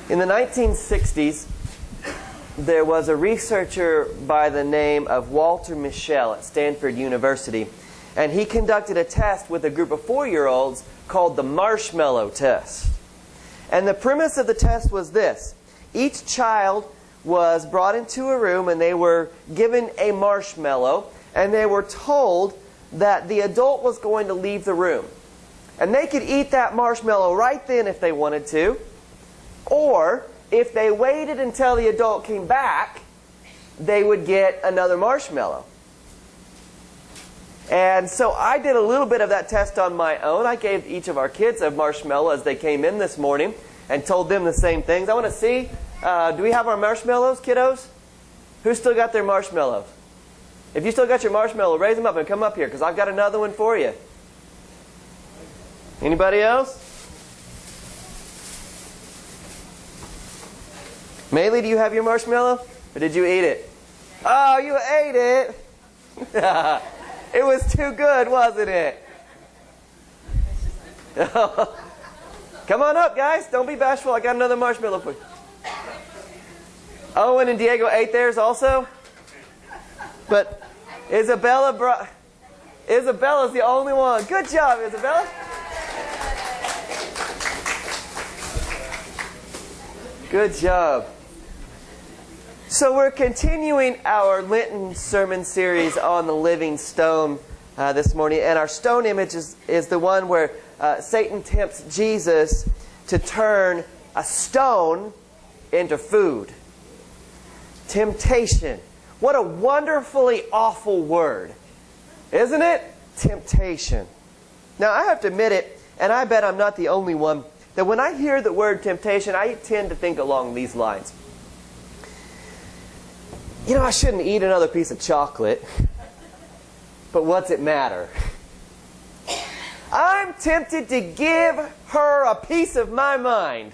In the 1960s, there was a researcher by the name of Walter Mischel at Stanford University, and he conducted a test with a group of 4-year-olds called the marshmallow test. And the premise of the test was this. Each child was brought into a room and they were given a marshmallow, and they were told that the adult was going to leave the room. And they could eat that marshmallow right then if they wanted to, or if they waited until the adult came back, they would get another marshmallow. And so I did a little bit of that test on my own. I gave each of our kids a marshmallow as they came in this morning and told them the same things. I want to see, do we have our marshmallows, kiddos? Who still got their marshmallows? If you still got your marshmallow, raise them up and come up here, because I've got another one for you. Anybody else? Maylee, do you have your marshmallow? Or did you eat it? Oh, you ate it! It was too good, wasn't it? Come on up, guys. Don't be bashful. I got another marshmallow for you. Owen and Diego ate theirs also. But Isabella's the only one. Good job, Isabella. Good job. So we're continuing our Lenten sermon series on the living stone this morning. And our stone image is the one where Satan tempts Jesus to turn a stone into food. Temptation. What a wonderfully awful word. Isn't it? Temptation. Now I have to admit it, and I bet I'm not the only one, that when I hear the word temptation, I tend to think along these lines. You know, I shouldn't eat another piece of chocolate, but what's it matter? I'm tempted to give her a piece of my mind.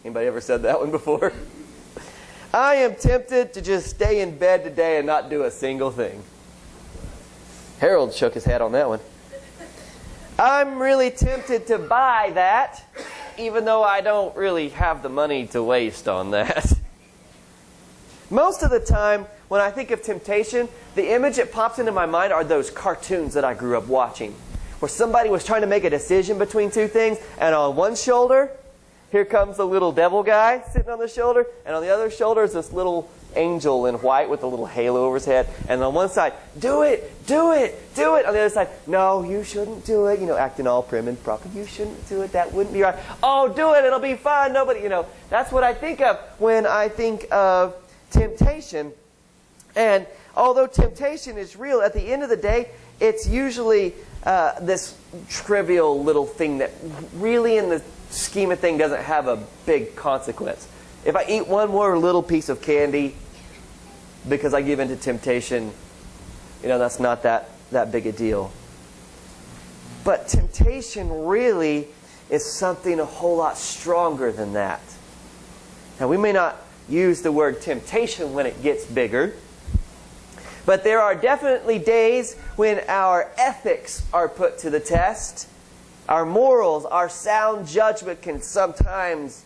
Anybody ever said that one before? I am tempted to just stay in bed today and not do a single thing. Harold shook his head on that one. I'm really tempted to buy that, even though I don't really have the money to waste on that. Most of the time, when I think of temptation, the image that pops into my mind are those cartoons that I grew up watching, where somebody was trying to make a decision between two things, and on one shoulder, here comes the little devil guy sitting on the shoulder, and on the other shoulder is this little angel in white with a little halo over his head. And on one side, do it, do it, do it. On the other side, no, you shouldn't do it. You know, acting all prim and proper. You shouldn't do it. That wouldn't be right. Oh, do it. It'll be fun. Nobody, that's what I think of when I think of temptation. And although temptation is real, at the end of the day, it's usually this trivial little thing that really in the scheme of things doesn't have a big consequence. If I eat one more little piece of candy because I give in to temptation, that's not that big a deal. But temptation really is something a whole lot stronger than that. Now, we may not use the word temptation when it gets bigger, but there are definitely days when our ethics are put to the test. Our morals, our sound judgment can sometimes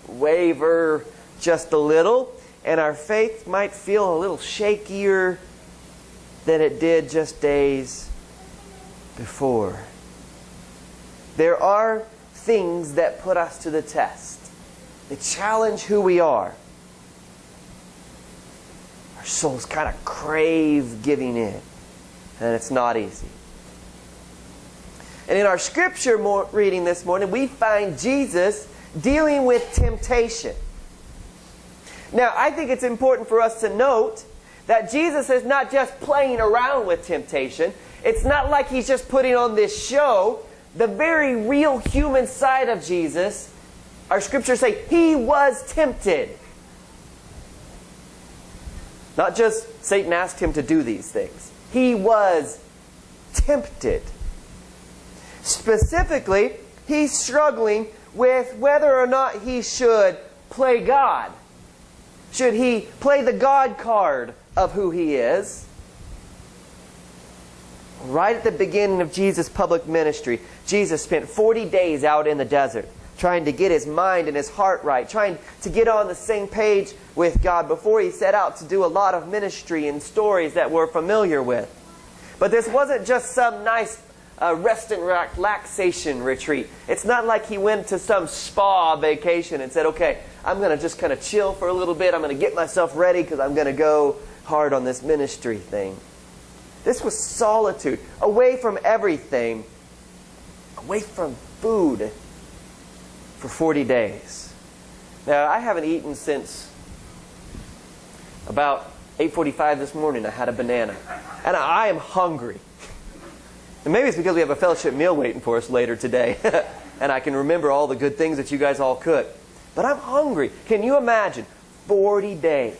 waver just a little, and our faith might feel a little shakier than it did just days before. There are things that put us to the test. They challenge who we are. Our souls kind of crave giving in, and it's not easy. And in our scripture reading this morning, we find Jesus dealing with temptation. Now, I think it's important for us to note that Jesus is not just playing around with temptation. It's not like he's just putting on this show. The very real human side of Jesus, our scriptures say, he was tempted. Not just Satan asked him to do these things. He was tempted. Specifically, he's struggling with whether or not he should play God. Should he play the God card of who he is? Right at the beginning of Jesus' public ministry, Jesus spent 40 days out in the desert, trying to get his mind and his heart right, trying to get on the same page with God before he set out to do a lot of ministry and stories that we're familiar with. But this wasn't just some nice rest and relaxation retreat. It's not like he went to some spa vacation and said, okay, I'm going to just kind of chill for a little bit. I'm going to get myself ready because I'm going to go hard on this ministry thing. This was solitude, away from everything, away from food for 40 days. Now, I haven't eaten since about 8:45 this morning. I had a banana. And I am hungry. And maybe it's because we have a fellowship meal waiting for us later today. And I can remember all the good things that you guys all cook. But I'm hungry. Can you imagine? 40 days.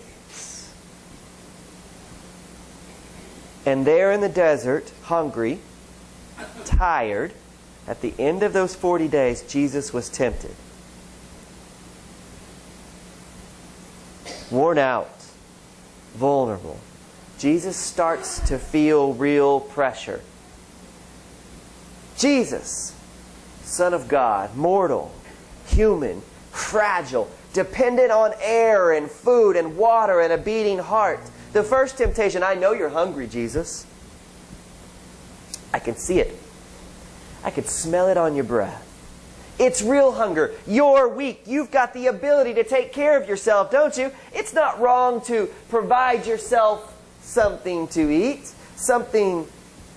And there in the desert, hungry, tired, at the end of those 40 days, Jesus was tempted. Worn out, vulnerable. Jesus starts to feel real pressure. Jesus, Son of God, mortal, human, fragile, dependent on air and food and water and a beating heart. The first temptation, I know you're hungry, Jesus. I can see it. I can smell it on your breath. It's real hunger. You're weak. You've got the ability to take care of yourself, don't you? It's not wrong to provide yourself something to eat, something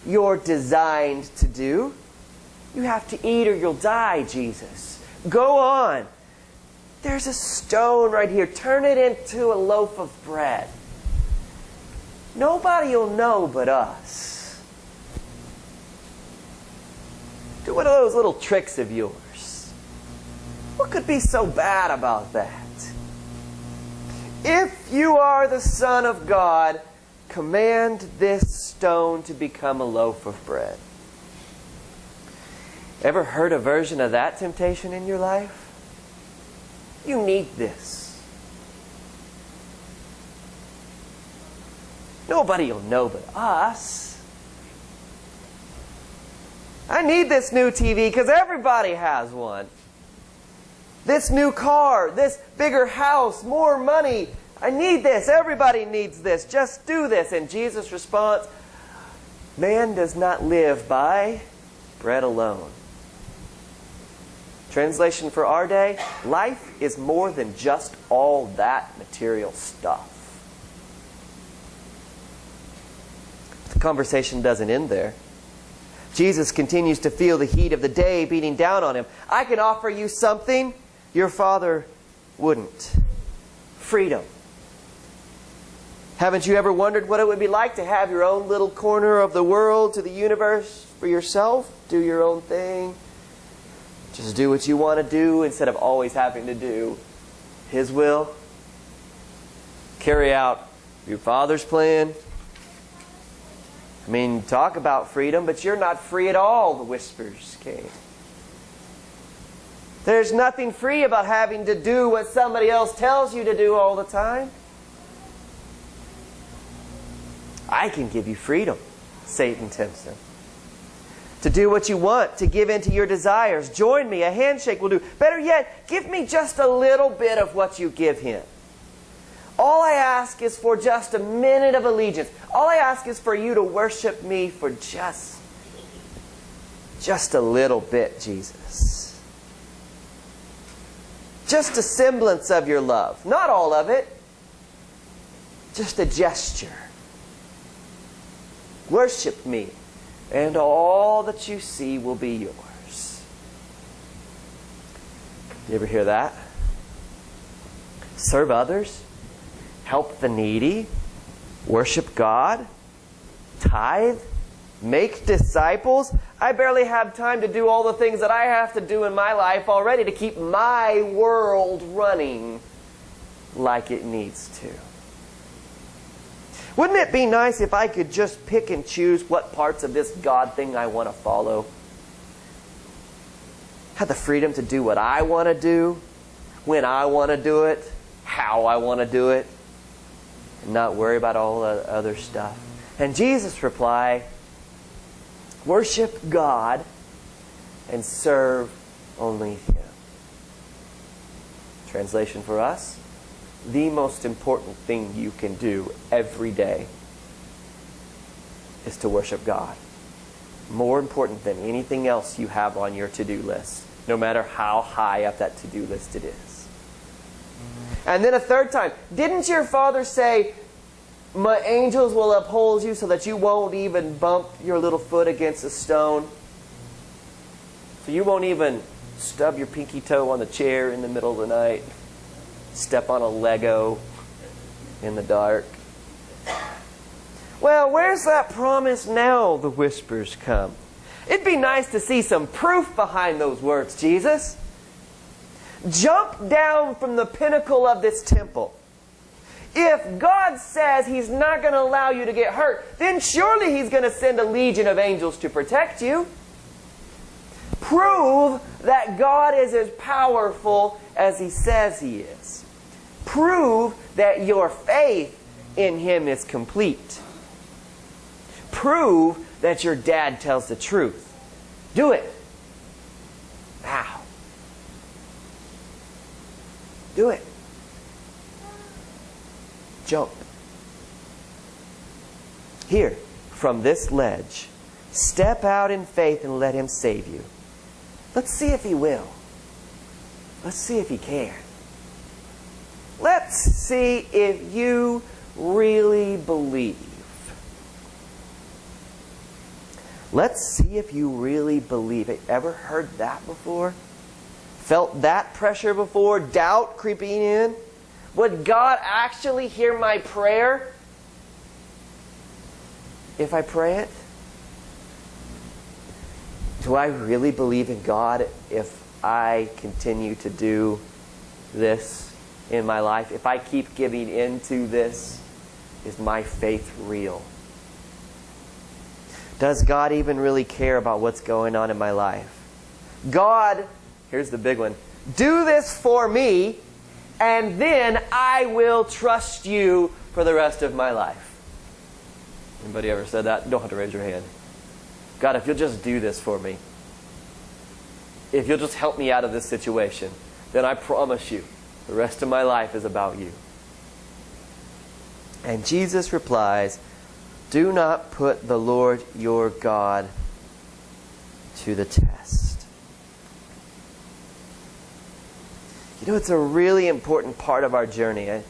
you're designed to do. You have to eat or you'll die, Jesus. Go on. There's a stone right here. Turn it into a loaf of bread. Nobody will know but us. Do one of those little tricks of yours. What could be so bad about that? If you are the Son of God, command this stone to become a loaf of bread. Ever heard a version of that temptation in your life? You need this. Nobody will know but us. I need this new TV because everybody has one. This new car, this bigger house, more money. I need this. Everybody needs this. Just do this. And Jesus' response, man does not live by bread alone. Translation for our day, life is more than just all that material stuff. The conversation doesn't end there. Jesus continues to feel the heat of the day beating down on him. I can offer you something your Father wouldn't. Freedom. Haven't you ever wondered what it would be like to have your own little corner of the world, to the universe, for yourself? Do your own thing. Just do what you want to do instead of always having to do His will. Carry out your Father's plan. I mean, talk about freedom, but you're not free at all, the whispers came. There's nothing free about having to do what somebody else tells you to do all the time. I can give you freedom, Satan tempts him. To do what you want, to give in to your desires. Join me, a handshake will do. Better yet, give me just a little bit of what you give him. All I ask is for just a minute of allegiance. All I ask is for you to worship me for just a little bit, Jesus. Just a semblance of your love. Not all of it. Just a gesture. Worship me, and all that you see will be yours. You ever hear that? Serve others, help the needy, worship God, tithe, make disciples. I barely have time to do all the things that I have to do in my life already to keep my world running like it needs to. Wouldn't it be nice if I could just pick and choose what parts of this God thing I want to follow? Have the freedom to do what I want to do, when I want to do it, how I want to do it, and not worry about all the other stuff. And Jesus' reply, worship God and serve only Him. Translation for us, the most important thing you can do every day is to worship God. More important than anything else you have on your to-do list, no matter how high up that to-do list it is. And then a third time, didn't your Father say, my angels will uphold you so that you won't even bump your little foot against a stone? So you won't even stub your pinky toe on the chair in the middle of the night, step on a Lego in the dark. Well, where's that promise now, the whispers come. It'd be nice to see some proof behind those words, Jesus. Jump down from the pinnacle of this temple. If God says He's not going to allow you to get hurt, then surely He's going to send a legion of angels to protect you. Prove that God is as powerful as He says He is. Prove that your faith in Him is complete. Prove that your dad tells the truth. Do it. Now. Do it. Jump. Here, from this ledge, step out in faith and let Him save you. Let's see if He will. Let's see if He can. Let's see if you really believe. Let's see if you really believe it. Ever heard that before? Felt that pressure before? Doubt creeping in? Would God actually hear my prayer if I pray it? Do I really believe in God if I continue to do this in my life? If I keep giving into this, is my faith real? Does God even really care about what's going on in my life? God, here's the big one, do this for me, and then I will trust you for the rest of my life. Anybody ever said that? You don't have to raise your hand. God, if you'll just do this for me, if you'll just help me out of this situation, then I promise you, the rest of my life is about you. And Jesus replies, do not put the Lord your God to the test. You know, it's a really important part of our journey, and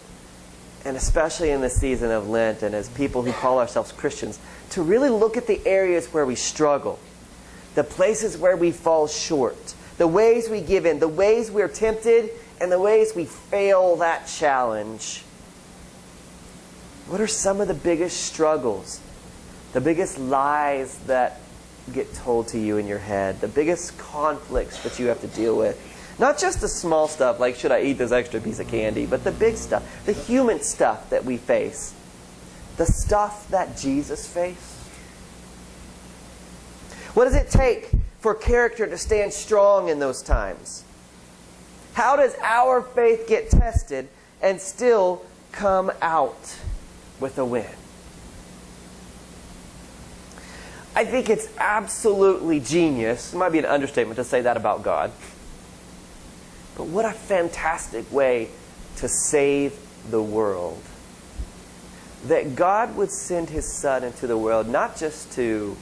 especially in the season of Lent, and as people who call ourselves Christians, to really look at the areas where we struggle, the places where we fall short, the ways we give in, the ways we're tempted, and the ways we fail that challenge. What are some of the biggest struggles, the biggest lies that get told to you in your head, the biggest conflicts that you have to deal with? Not just the small stuff, like should I eat this extra piece of candy, but the big stuff, the human stuff that we face, the stuff that Jesus faced. What does it take for character to stand strong in those times? How does our faith get tested and still come out with a win? I think it's absolutely genius. It might be an understatement to say that about God. But what a fantastic way to save the world. That God would send His Son into the world, not just to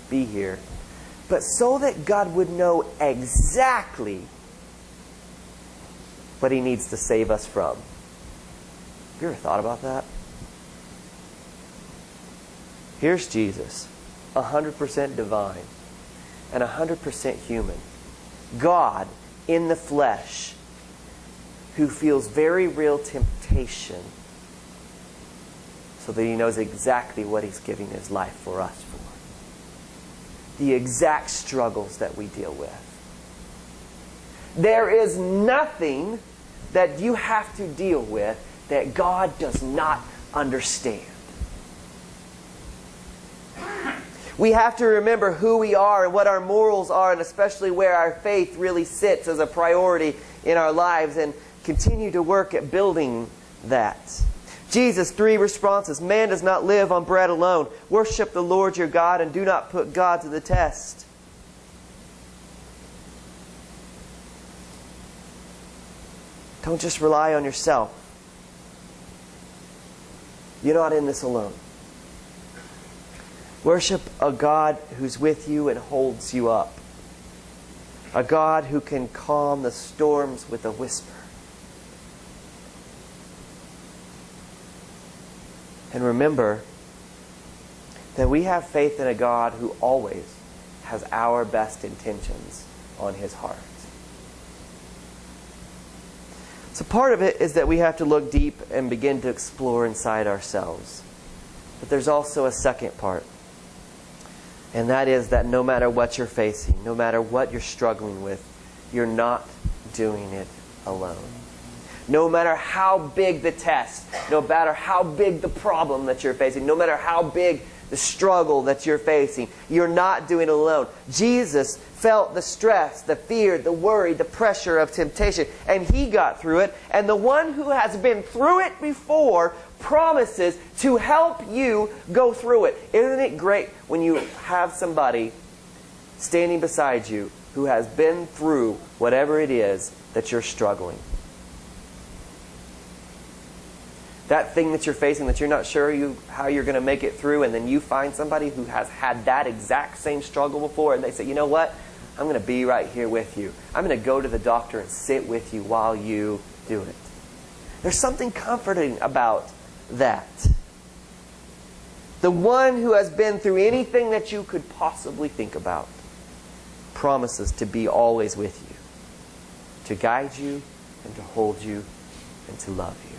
be here, but so that God would know exactly what He needs to save us from. Have you ever thought about that? Here's Jesus, 100% divine and 100% human. God in the flesh, who feels very real temptation so that He knows exactly what He's giving His life for us for. The exact struggles that we deal with. There is nothing that you have to deal with that God does not understand. We have to remember who we are and what our morals are, and especially where our faith really sits as a priority in our lives, and continue to work at building that. Jesus, 3 responses. Man does not live on bread alone. Worship the Lord your God and do not put God to the test. Don't just rely on yourself. You're not in this alone. Worship a God who's with you and holds you up. A God who can calm the storms with a whisper. And remember that we have faith in a God who always has our best intentions on His heart. So part of it is that we have to look deep and begin to explore inside ourselves. But there's also a second part. And that is that no matter what you're facing, no matter what you're struggling with, you're not doing it alone. No matter how big the test, no matter how big the problem that you're facing, no matter how big the struggle that you're facing, you're not doing it alone. Jesus felt the stress, the fear, the worry, the pressure of temptation, and He got through it. And the one who has been through it before promises to help you go through it. Isn't it great when you have somebody standing beside you who has been through whatever it is that you're struggling? That thing that you're facing that you're not sure how you're going to make it through, and then you find somebody who has had that exact same struggle before, and they say, you know what? I'm going to be right here with you. I'm going to go to the doctor and sit with you while you do it. There's something comforting about that. The one who has been through anything that you could possibly think about promises to be always with you, to guide you and to hold you and to love you.